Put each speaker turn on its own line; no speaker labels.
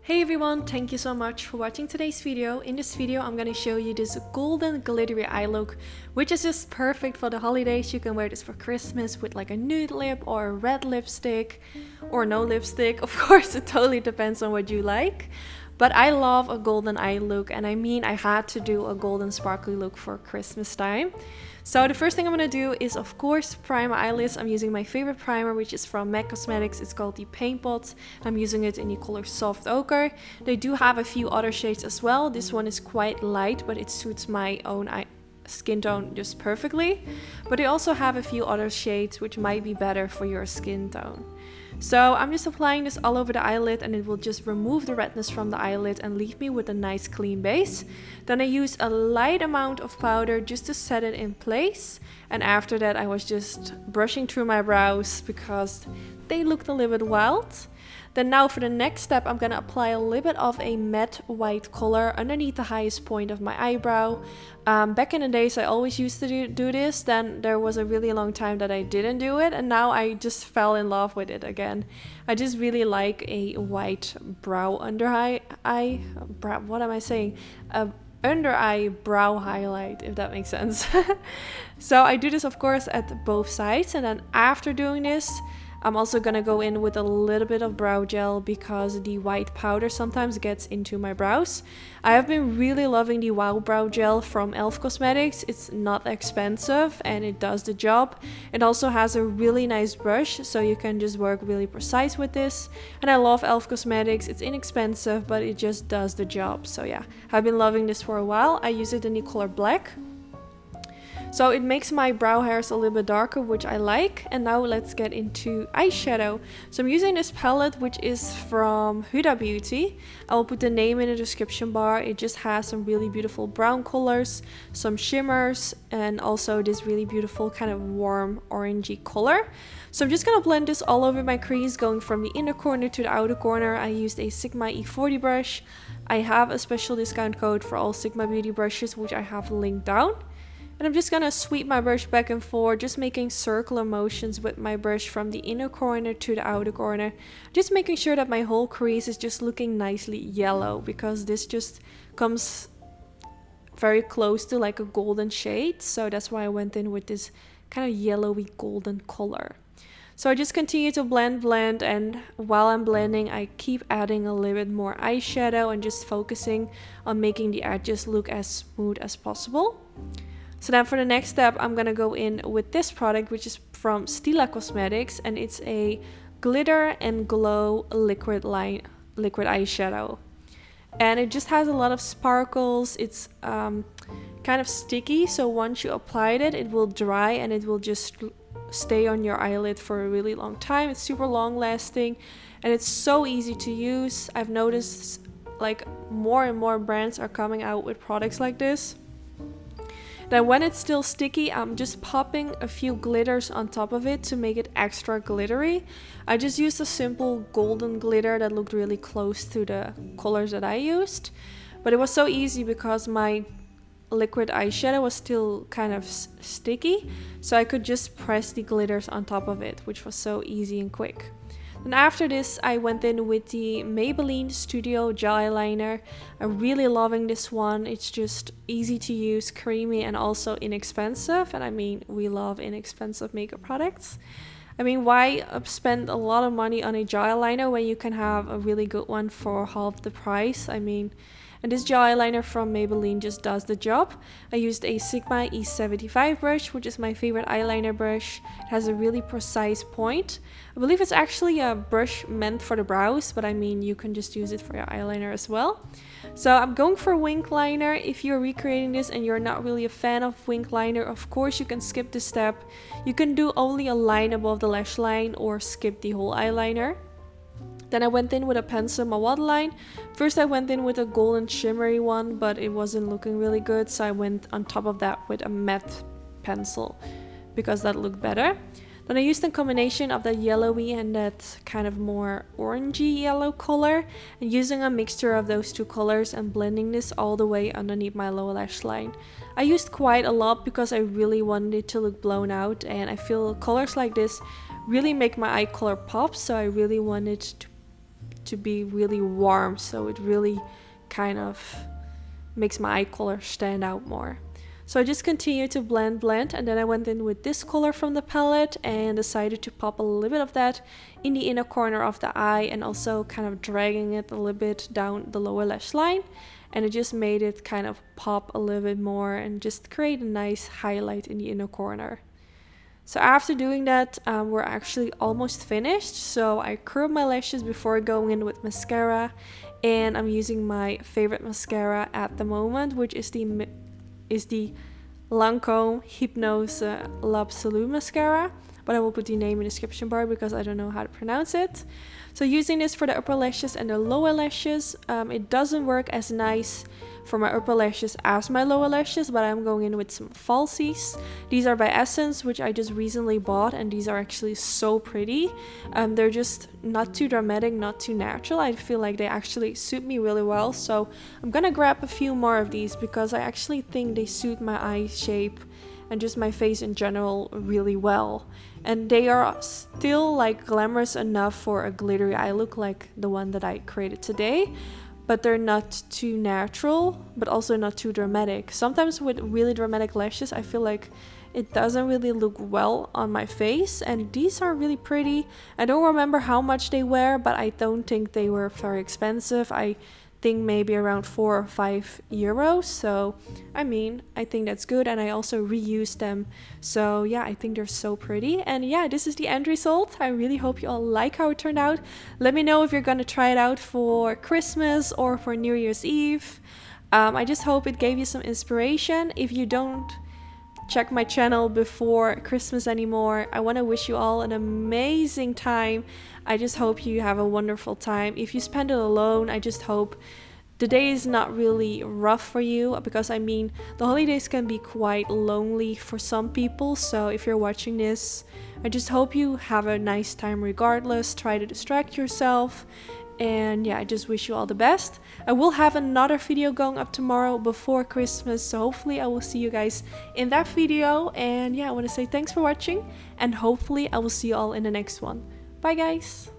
Hey everyone, thank you so much for watching today's video. In this video I'm going to show you this golden glittery eye look, which is just perfect for the holidays. You can wear this for Christmas with like a nude lip or a red lipstick or no lipstick. Of course, it totally depends on what you like. But I love a golden eye look, and I mean I had to do a golden sparkly look for Christmas time. So the first thing I'm going to do is of course prime my eyelids. I'm using my favorite primer, which is from MAC Cosmetics. It's called the Paint Pot. I'm using it in the color Soft Ochre. They do have a few other shades as well. This one is quite light, but it suits my own skin tone just perfectly. But they also have a few other shades which might be better for your skin tone. So I'm just applying this all over the eyelid, and it will just remove the redness from the eyelid and leave me with a nice clean base. Then I use a light amount of powder just to set it in place, and after that I was just brushing through my brows because they looked a little bit wild. Then now for the next step, I'm gonna apply a little bit of a matte white color underneath the highest point of my eyebrow. Back in the days I always used to do this, then there was a really long time that I didn't do it, and now I just fell in love with it again. I just really like a white brow under what am I saying? Under eye brow highlight, if that makes sense. So I do this of course at both sides, and then after doing this I'm also gonna go in with a little bit of brow gel because the white powder sometimes gets into my brows. I have been really loving the Wow Brow Gel from e.l.f. Cosmetics. It's not expensive and it does the job. It also has a really nice brush, so you can just work really precise with this. And I love e.l.f. Cosmetics. It's inexpensive, but it just does the job. So yeah, I've been loving this for a while. I use it in the color black. So it makes my brow hairs a little bit darker, which I like. And now let's get into eyeshadow. So I'm using this palette, which is from Huda Beauty. I will put the name in the description bar. It just has some really beautiful brown colors, some shimmers, and also this really beautiful kind of warm orangey color. So I'm just gonna blend this all over my crease, going from the inner corner to the outer corner. I used a Sigma E40 brush. I have a special discount code for all Sigma Beauty brushes, which I have linked down. And I'm just gonna sweep my brush back and forth, just making circular motions with my brush from the inner corner to the outer corner. Just making sure that my whole crease is just looking nicely yellow, because this just comes very close to like a golden shade. So that's why I went in with this kind of yellowy golden color. So I just continue to blend, and while I'm blending, I keep adding a little bit more eyeshadow and just focusing on making the edges look as smooth as possible. So then for the next step, I'm gonna go in with this product, which is from Stila Cosmetics, and it's a glitter and glow liquid eyeshadow. And it just has a lot of sparkles. It's kind of sticky, so once you applied it, it will dry and it will just stay on your eyelid for a really long time. It's super long lasting and it's so easy to use. I've noticed like more and more brands are coming out with products like this. Then when it's still sticky, I'm just popping a few glitters on top of it to make it extra glittery. I just used a simple golden glitter that looked really close to the colors that I used. But it was so easy because my liquid eyeshadow was still kind of sticky. So I could just press the glitters on top of it, which was so easy and quick. And after this, I went in with the Maybelline Studio Gel Eyeliner. I'm really loving this one. It's just easy to use, creamy, and also inexpensive. And I mean, we love inexpensive makeup products. I mean, why spend a lot of money on a gel eyeliner when you can have a really good one for half the price? I mean, and this gel eyeliner from Maybelline just does the job. I used a Sigma E75 brush, which is my favorite eyeliner brush. It has a really precise point. I believe it's actually a brush meant for the brows, but I mean, you can just use it for your eyeliner as well. So I'm going for wing liner. If you're recreating this and you're not really a fan of wing liner, of course you can skip this step. You can do only a line above the lash line or skip the whole eyeliner. Then I went in with a pencil, my waterline. First I went in with a golden shimmery one, but it wasn't looking really good, so I went on top of that with a matte pencil because that looked better. Then I used a combination of that yellowy and that kind of more orangey yellow color, and using a mixture of those two colors and blending this all the way underneath my lower lash line. I used quite a lot because I really wanted it to look blown out, and I feel colors like this really make my eye color pop, so I really wanted to be really warm, so it really kind of makes my eye color stand out more. So I just continued to blend, and then I went in with this color from the palette and decided to pop a little bit of that in the inner corner of the eye, and also kind of dragging it a little bit down the lower lash line, and it just made it kind of pop a little bit more and just create a nice highlight in the inner corner. So after doing that, we're actually almost finished. So I curled my lashes before going in with mascara, and I'm using my favorite mascara at the moment, which is the Lancome Hypnose L'Absolu mascara, but I will put the name in the description bar because I don't know how to pronounce it. So using this for the upper lashes and the lower lashes, it doesn't work as nice for my upper lashes as my lower lashes, but I'm going in with some falsies. These are by Essence, which I just recently bought, and these are actually so pretty. They're just not too dramatic, not too natural. I feel like they actually suit me really well, so I'm gonna grab a few more of these because I actually think they suit my eye shape and just my face in general really well. And they are still like glamorous enough for a glittery eye look like the one that I created today, but they're not too natural, but also not too dramatic. Sometimes with really dramatic lashes, I feel like it doesn't really look well on my face, and these are really pretty. I don't remember how much they were, but I don't think they were very expensive. I think maybe around 4 or 5 euros. So I mean, I think that's good, and I also reused them. So yeah, I think they're so pretty. And yeah, this is the end result. I really hope you all like how it turned out. Let me know if you're gonna try it out for Christmas or for New Year's Eve. I just hope it gave you some inspiration. If you don't check my channel before Christmas anymore, I want to wish you all an amazing time. I just hope you have a wonderful time. If you spend it alone, I just hope the day is not really rough for you, because I mean, the holidays can be quite lonely for some people. So if you're watching this, I just hope you have a nice time regardless. Try to distract yourself. And yeah, I just wish you all the best. I will have another video going up tomorrow before Christmas, so hopefully I will see you guys in that video. And yeah, I want to say thanks for watching, and hopefully I will see you all in the next one. Bye guys!